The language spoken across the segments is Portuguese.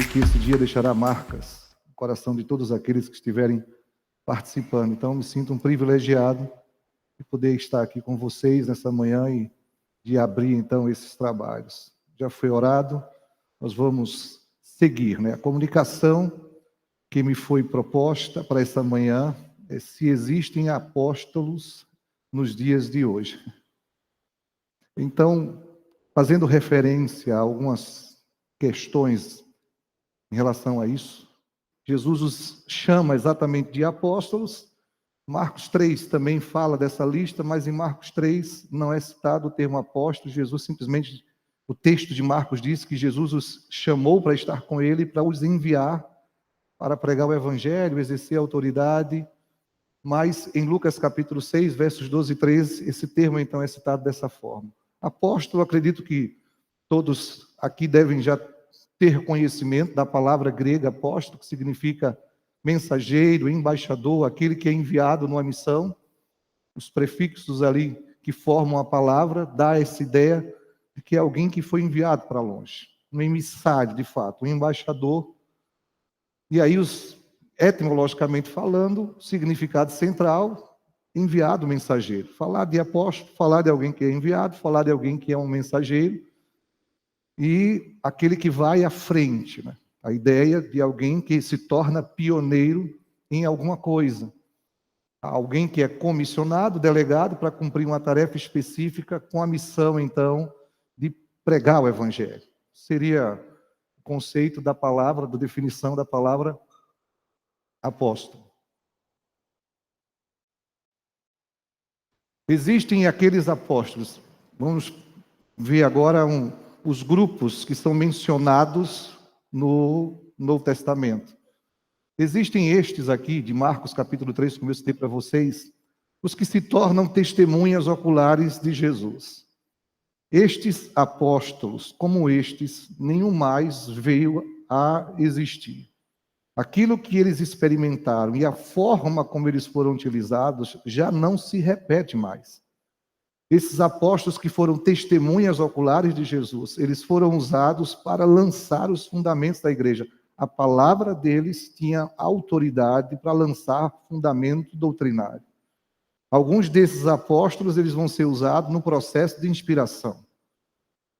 creio que esse dia deixará marcas no coração de todos aqueles que estiverem participando. Então, me sinto um privilegiado de poder estar aqui com vocês nessa manhã e de abrir, então, esses trabalhos. Já foi orado, nós vamos seguir, né? A comunicação que me foi proposta para essa manhã é se existem apóstolos nos dias de hoje. Então, fazendo referência a algumas questões em relação a isso, Jesus os chama exatamente de apóstolos. Marcos 3 também fala dessa lista, mas em Marcos 3 não é citado o termo apóstolo. Jesus simplesmente, o texto de Marcos diz que Jesus os chamou para estar com ele, para os enviar para pregar o evangelho, exercer a autoridade. Mas em Lucas capítulo 6, versos 12 e 13, esse termo então é citado dessa forma. Apóstolo, acredito que todos aqui devem já ter conhecimento da palavra grega apóstolo, que significa mensageiro, embaixador, aquele que é enviado numa missão. Os prefixos ali que formam a palavra dá essa ideia de que é alguém que foi enviado para longe, um emissário, de fato, um embaixador. E aí, etimologicamente falando, significado central, enviado, mensageiro. Falar de apóstolo, falar de alguém que é enviado, falar de alguém que é um mensageiro, e aquele que vai à frente, né? A ideia de alguém que se torna pioneiro em alguma coisa. Alguém que é comissionado, delegado para cumprir uma tarefa específica com a missão, então, de pregar o evangelho. Seria o conceito da palavra, da definição da palavra apóstolo. Existem aqueles apóstolos, vamos ver agora os grupos que são mencionados no Novo Testamento. Existem estes aqui, de Marcos capítulo 3, como eu citei para vocês, os que se tornam testemunhas oculares de Jesus. Estes apóstolos, como estes, nenhum mais veio a existir. Aquilo que eles experimentaram e a forma como eles foram utilizados já não se repete mais. Esses apóstolos que foram testemunhas oculares de Jesus, eles foram usados para lançar os fundamentos da igreja. A palavra deles tinha autoridade para lançar fundamento doutrinário. Alguns desses apóstolos, eles vão ser usados no processo de inspiração.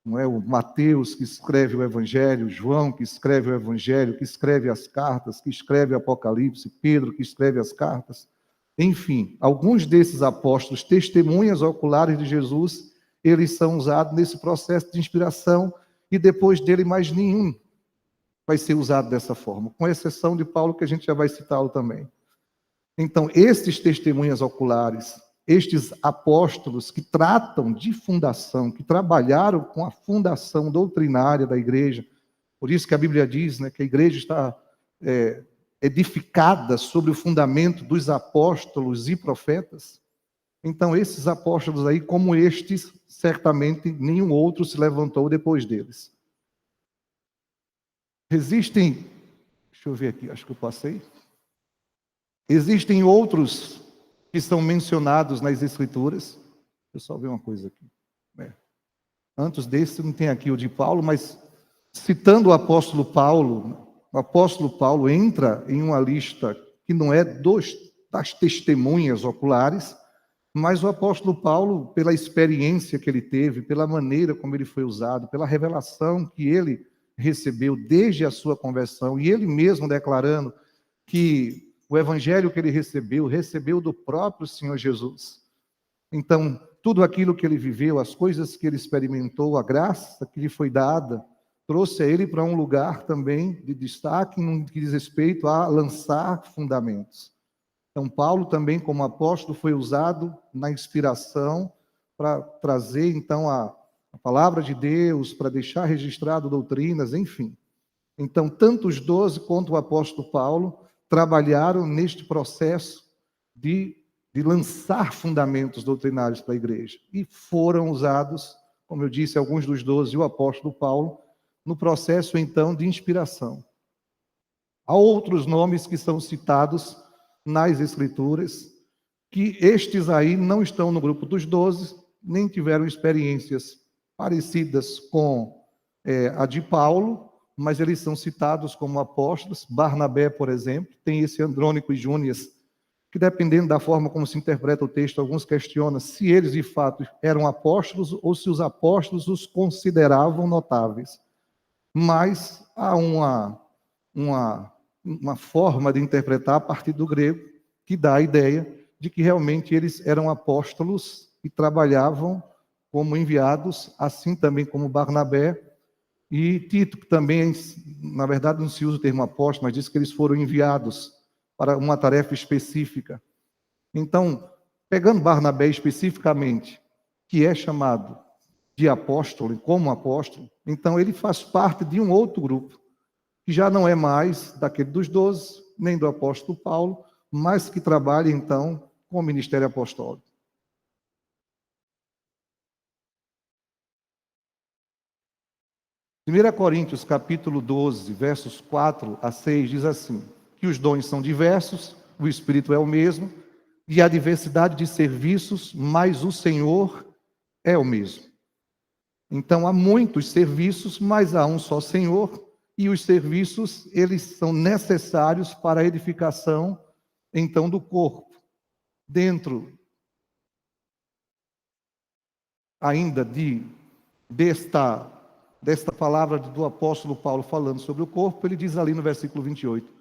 Não é o Mateus que escreve o Evangelho, João que escreve o Evangelho, que escreve as cartas, que escreve o Apocalipse, Pedro que escreve as cartas. Enfim, alguns desses apóstolos, testemunhas oculares de Jesus, eles são usados nesse processo de inspiração e depois dele mais nenhum vai ser usado dessa forma, com exceção de Paulo, que a gente já vai citá-lo também. Então, esses testemunhas oculares, estes apóstolos que tratam de fundação, que trabalharam com a fundação doutrinária da igreja, por isso que a Bíblia diz, né, que a igreja está edificada sobre o fundamento dos apóstolos e profetas. Então, esses apóstolos aí, como estes, certamente nenhum outro se levantou depois deles. Existem, deixa eu ver aqui, acho que eu passei. Existem outros que são mencionados nas Escrituras. Deixa eu só ver uma coisa aqui. Antes desse, não tem aqui o de Paulo, mas citando o apóstolo Paulo entra em uma lista que não é das testemunhas oculares, mas o apóstolo Paulo, pela experiência que ele teve, pela maneira como ele foi usado, pela revelação que ele recebeu desde a sua conversão, e ele mesmo declarando que o evangelho que ele recebeu do próprio Senhor Jesus. Então, tudo aquilo que ele viveu, as coisas que ele experimentou, a graça que lhe foi dada, trouxe a ele para um lugar também de destaque no que diz respeito a lançar fundamentos. Então, Paulo também, como apóstolo, foi usado na inspiração para trazer, então, a palavra de Deus, para deixar registrado doutrinas, enfim. Então, tanto os 12 quanto o apóstolo Paulo trabalharam neste processo de lançar fundamentos doutrinários para a igreja. E foram usados, como eu disse, alguns dos 12 e o apóstolo Paulo, no processo, então, de inspiração. Há outros nomes que são citados nas Escrituras, que estes aí não estão no grupo dos 12, nem tiveram experiências parecidas com a de Paulo, mas eles são citados como apóstolos. Barnabé, por exemplo, tem esse Andrônico e Júnias, que dependendo da forma como se interpreta o texto, alguns questionam se eles de fato eram apóstolos ou se os apóstolos os consideravam notáveis. Mas há uma forma de interpretar a partir do grego que dá a ideia de que realmente eles eram apóstolos e trabalhavam como enviados, assim também como Barnabé e Tito, que também, na verdade, não se usa o termo apóstolo, mas diz que eles foram enviados para uma tarefa específica. Então, pegando Barnabé especificamente, que é chamado de apóstolo, como apóstolo, então ele faz parte de um outro grupo, que já não é mais daquele dos 12, nem do apóstolo Paulo, mas que trabalha, então, com o ministério apostólico. 1 Coríntios, capítulo 12, versos 4 a 6, diz assim, que os dons são diversos, o Espírito é o mesmo, e há diversidade de serviços, mas o Senhor é o mesmo. Então, há muitos serviços, mas há um só Senhor, e os serviços, eles são necessários para a edificação, então, do corpo. Dentro, ainda, desta palavra do apóstolo Paulo falando sobre o corpo, ele diz ali no versículo 28,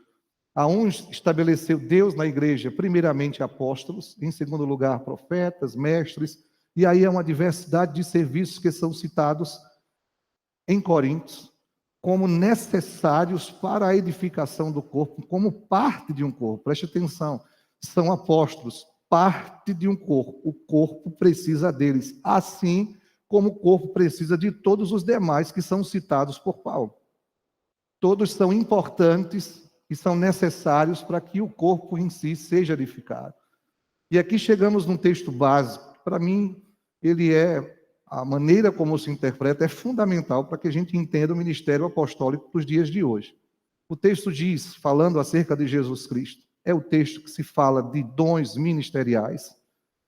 a uns estabeleceu Deus na igreja, primeiramente apóstolos, em segundo lugar profetas, mestres, e aí há uma diversidade de serviços que são citados em Coríntios como necessários para a edificação do corpo, como parte de um corpo. Preste atenção, são apóstolos, parte de um corpo. O corpo precisa deles, assim como o corpo precisa de todos os demais que são citados por Paulo. Todos são importantes e são necessários para que o corpo em si seja edificado. E aqui chegamos num texto básico. Para mim, a maneira como se interpreta é fundamental para que a gente entenda o ministério apostólico dos dias de hoje. O texto diz, falando acerca de Jesus Cristo, é o texto que se fala de dons ministeriais.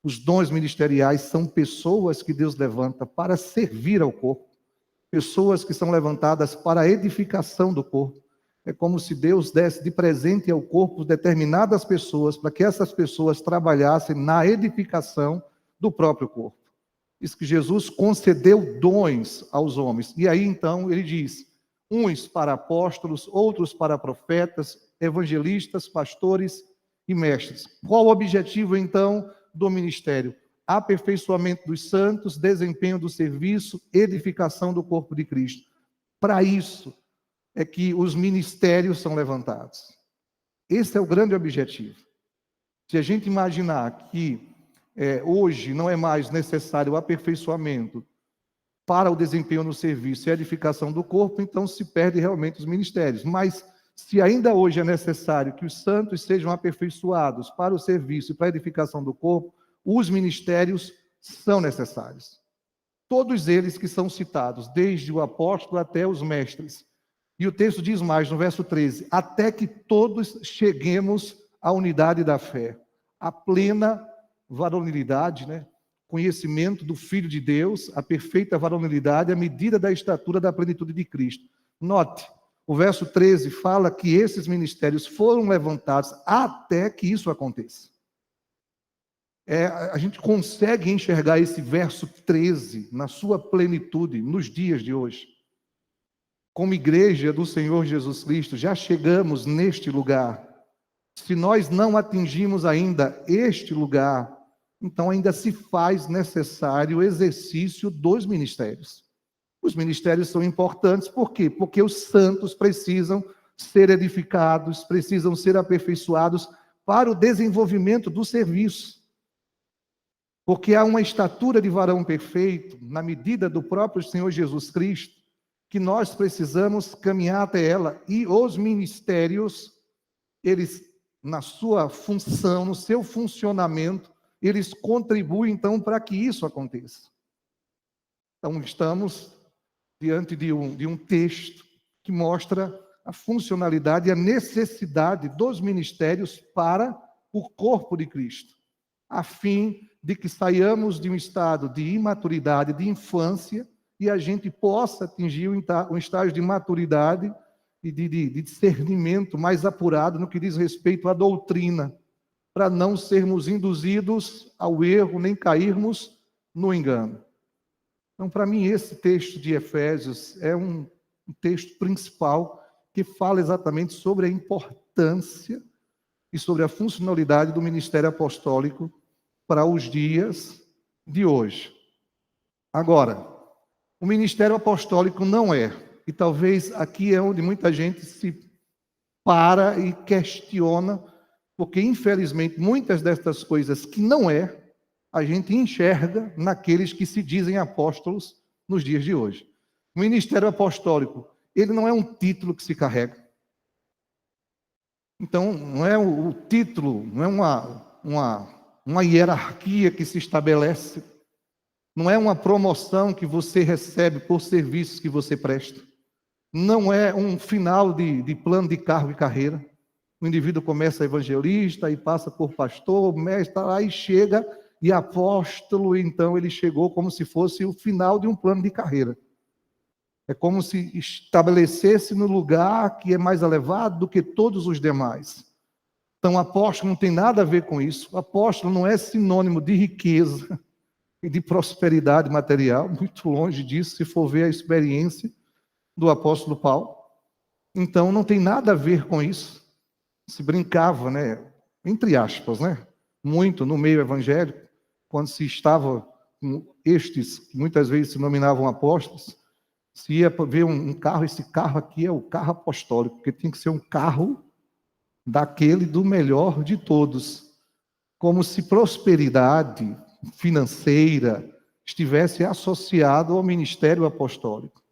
Os dons ministeriais são pessoas que Deus levanta para servir ao corpo, pessoas que são levantadas para a edificação do corpo. É como se Deus desse de presente ao corpo determinadas pessoas, para que essas pessoas trabalhassem na edificação do próprio corpo. Diz que Jesus concedeu dons aos homens. E aí, então, ele diz, uns para apóstolos, outros para profetas, evangelistas, pastores e mestres. Qual o objetivo, então, do ministério? Aperfeiçoamento dos santos, desempenho do serviço, edificação do corpo de Cristo. Para isso é que os ministérios são levantados. Esse é o grande objetivo. Se a gente imaginar que hoje não é mais necessário o aperfeiçoamento para o desempenho no serviço e a edificação do corpo, então se perde realmente os ministérios. Mas se ainda hoje é necessário que os santos sejam aperfeiçoados para o serviço e para a edificação do corpo, os ministérios são necessários. Todos eles que são citados, desde o apóstolo até os mestres. E o texto diz mais, no verso 13, até que todos cheguemos à unidade da fé, à plena varonilidade, conhecimento do Filho de Deus, a perfeita varonilidade, à medida da estatura da plenitude de Cristo. Note, o verso 13 fala que esses ministérios foram levantados até que isso aconteça. A gente consegue enxergar esse verso 13 na sua plenitude nos dias de hoje. Como igreja do Senhor Jesus Cristo, já chegamos neste lugar. Se nós não atingimos ainda este lugar, então ainda se faz necessário o exercício dos ministérios. Os ministérios são importantes, por quê? Porque os santos precisam ser edificados, precisam ser aperfeiçoados para o desenvolvimento do serviço. Porque há uma estatura de varão perfeito, na medida do próprio Senhor Jesus Cristo, que nós precisamos caminhar até ela. E os ministérios, eles, na sua função, no seu funcionamento, eles contribuem, então, para que isso aconteça. Então, estamos diante de um texto que mostra a funcionalidade e a necessidade dos ministérios para o corpo de Cristo, a fim de que saiamos de um estado de imaturidade, de infância, e a gente possa atingir um estágio de maturidade e de discernimento mais apurado no que diz respeito à doutrina, para não sermos induzidos ao erro, nem cairmos no engano. Então, para mim, esse texto de Efésios é um texto principal que fala exatamente sobre a importância e sobre a funcionalidade do ministério apostólico para os dias de hoje. Agora, o ministério apostólico não é, e talvez aqui é onde muita gente se para e questiona, porque infelizmente muitas destas coisas que não é, a gente enxerga naqueles que se dizem apóstolos nos dias de hoje. O ministério apostólico, ele não é um título que se carrega. Então, não é o título, não é uma hierarquia que se estabelece, não é uma promoção que você recebe por serviços que você presta, não é um final de plano de cargo e carreira. O indivíduo começa evangelista e passa por pastor, mestre, aí chega e apóstolo, então ele chegou como se fosse o final de um plano de carreira. É como se estabelecesse no lugar que é mais elevado do que todos os demais. Então, apóstolo não tem nada a ver com isso. Apóstolo não é sinônimo de riqueza e de prosperidade material, muito longe disso, se for ver a experiência do apóstolo Paulo. Então, não tem nada a ver com isso. Se brincava, né? Entre aspas, né? Muito no meio evangélico, quando se estava com estes, que muitas vezes se nominavam apóstolos, se ia ver um carro, esse carro aqui é o carro apostólico, porque tem que ser um carro daquele do melhor de todos. Como se prosperidade financeira estivesse associado ao ministério apostólico.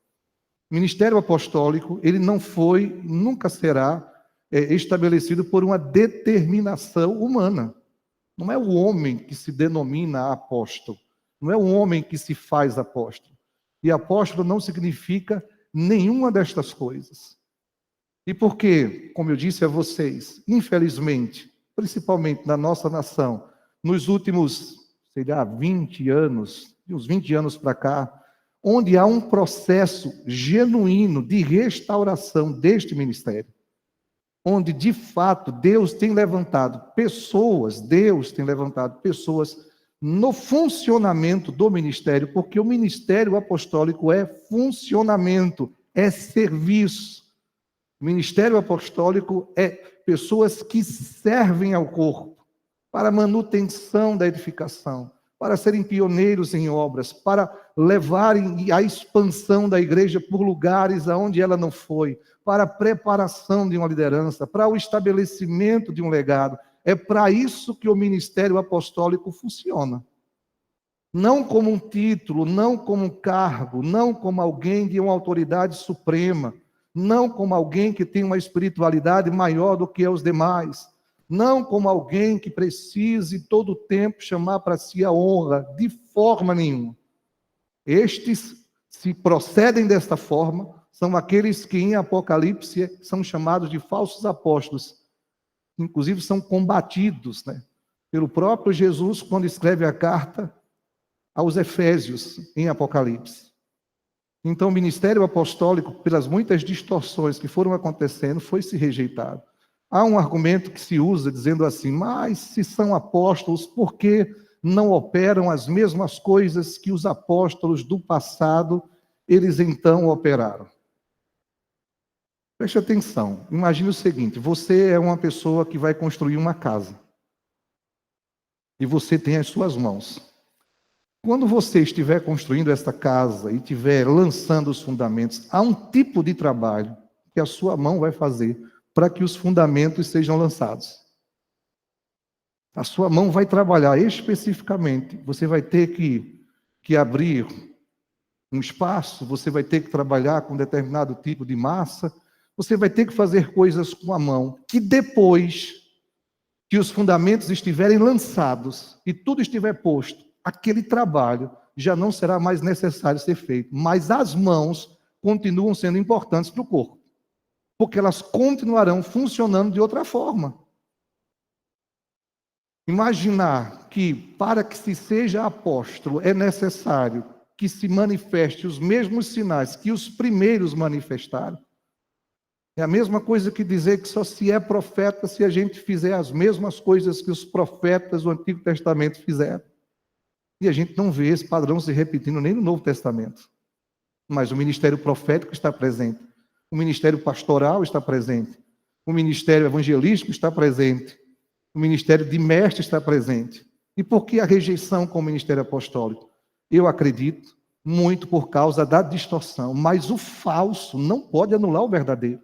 O ministério apostólico, ele não foi, nunca será estabelecido por uma determinação humana. Não é o homem que se denomina apóstolo, não é o homem que se faz apóstolo. E apóstolo não significa nenhuma destas coisas. E porque, como eu disse a vocês, infelizmente, principalmente na nossa nação, nos últimos, sei lá, 20 anos, de uns 20 anos para cá, onde há um processo genuíno de restauração deste ministério, onde, de fato, Deus tem levantado pessoas no funcionamento do ministério, porque o ministério apostólico é funcionamento, é serviço. O ministério apostólico é pessoas que servem ao corpo para a manutenção da edificação, para serem pioneiros em obras, para levarem a expansão da igreja por lugares aonde ela não foi, para a preparação de uma liderança, para o estabelecimento de um legado. É para isso que o ministério apostólico funciona. Não como um título, não como um cargo, não como alguém de uma autoridade suprema, não como alguém que tem uma espiritualidade maior do que os demais, não como alguém que precise todo o tempo chamar para si a honra, de forma nenhuma. Estes, se procedem desta forma, são aqueles que em Apocalipse são chamados de falsos apóstolos. Inclusive são combatidos, né, pelo próprio Jesus quando escreve a carta aos Efésios em Apocalipse. Então o ministério apostólico, pelas muitas distorções que foram acontecendo, foi se rejeitado. Há um argumento que se usa dizendo assim: mas se são apóstolos, por que não operam as mesmas coisas que os apóstolos do passado, eles então operaram? Preste atenção, imagine o seguinte: você é uma pessoa que vai construir uma casa, e você tem as suas mãos. Quando você estiver construindo esta casa e estiver lançando os fundamentos, há um tipo de trabalho que a sua mão vai fazer para que os fundamentos sejam lançados. A sua mão vai trabalhar especificamente, você vai ter que abrir um espaço, você vai ter que trabalhar com determinado tipo de massa, você vai ter que fazer coisas com a mão, que depois que os fundamentos estiverem lançados e tudo estiver posto, aquele trabalho já não será mais necessário ser feito, mas as mãos continuam sendo importantes para o corpo, porque elas continuarão funcionando de outra forma. Imaginar que para que se seja apóstolo é necessário que se manifeste os mesmos sinais que os primeiros manifestaram. É a mesma coisa que dizer que só se é profeta se a gente fizer as mesmas coisas que os profetas do Antigo Testamento fizeram. E a gente não vê esse padrão se repetindo nem no Novo Testamento. Mas o ministério profético está presente, o ministério pastoral está presente, o ministério evangelístico está presente, o ministério de mestre está presente. E por que a rejeição com o ministério apostólico? Eu acredito muito por causa da distorção, mas o falso não pode anular o verdadeiro.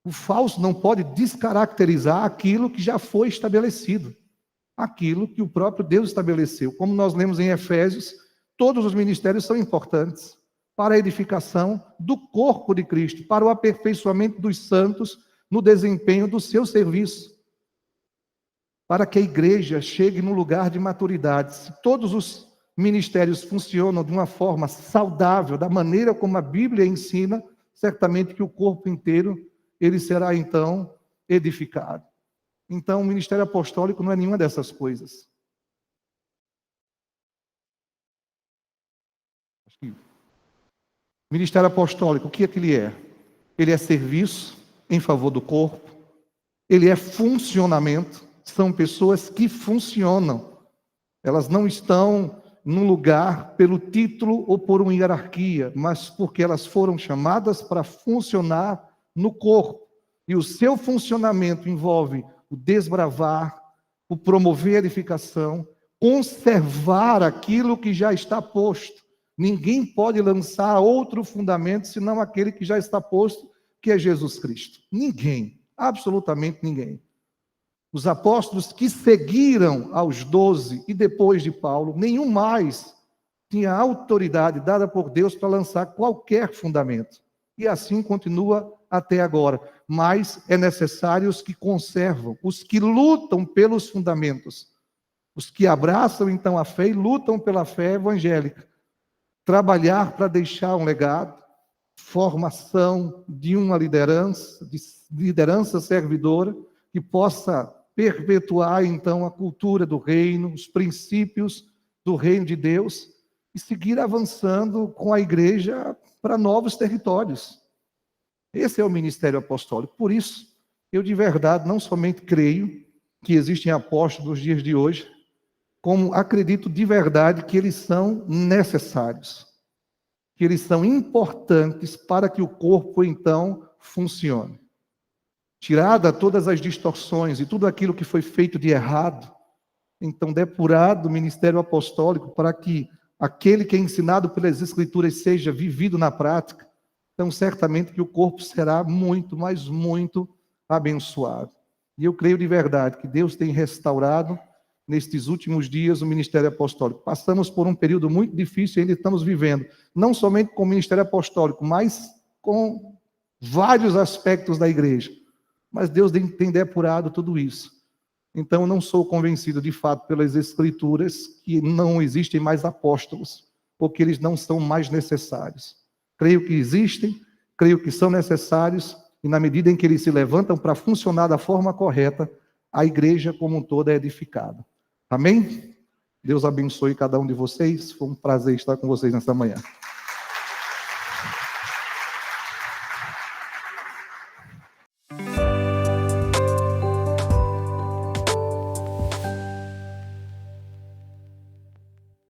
O falso não pode descaracterizar aquilo que já foi estabelecido, aquilo que o próprio Deus estabeleceu. Como nós lemos em Efésios, todos os ministérios são importantes para a edificação do corpo de Cristo, para o aperfeiçoamento dos santos no desempenho do seu serviço, para que a igreja chegue no lugar de maturidade. Se todos os ministérios funcionam de uma forma saudável, da maneira como a Bíblia ensina, certamente que o corpo inteiro ele será então edificado. Então, o ministério apostólico não é nenhuma dessas coisas. Ministério apostólico, o que é que ele é? Ele é serviço em favor do corpo, ele é funcionamento, são pessoas que funcionam, elas não estão num lugar pelo título ou por uma hierarquia, mas porque elas foram chamadas para funcionar no corpo, e o seu funcionamento envolve o desbravar, o promover a edificação, conservar aquilo que já está posto. Ninguém pode lançar outro fundamento senão aquele que já está posto, que é Jesus Cristo. Ninguém, absolutamente ninguém. Os apóstolos que seguiram aos 12 e depois de Paulo, nenhum mais tinha autoridade dada por Deus para lançar qualquer fundamento. E assim continua até agora. Mas é necessário os que conservam, os que lutam pelos fundamentos, os que abraçam então a fé e lutam pela fé evangélica. Trabalhar para deixar um legado, formação de uma liderança, de liderança servidora, que possa perpetuar então a cultura do reino, os princípios do reino de Deus, e seguir avançando com a igreja para novos territórios. Esse é o ministério apostólico. Por isso, eu de verdade não somente creio que existem apóstolos nos dias de hoje, como acredito de verdade que eles são necessários, que eles são importantes para que o corpo então funcione. Tirada todas as distorções e tudo aquilo que foi feito de errado, então depurado o ministério apostólico para que aquele que é ensinado pelas Escrituras seja vivido na prática, então certamente que o corpo será muito, mas muito abençoado. E eu creio de verdade que Deus tem restaurado nestes últimos dias o ministério apostólico. Passamos por um período muito difícil e ainda estamos vivendo, não somente com o ministério apostólico, mas com vários aspectos da igreja. Mas Deus tem depurado tudo isso. Então, eu não sou convencido, de fato, pelas Escrituras, que não existem mais apóstolos, ou que eles não são mais necessários. Creio que existem, creio que são necessários, e na medida em que eles se levantam para funcionar da forma correta, a igreja como um todo é edificada. Amém? Deus abençoe cada um de vocês. Foi um prazer estar com vocês nesta manhã.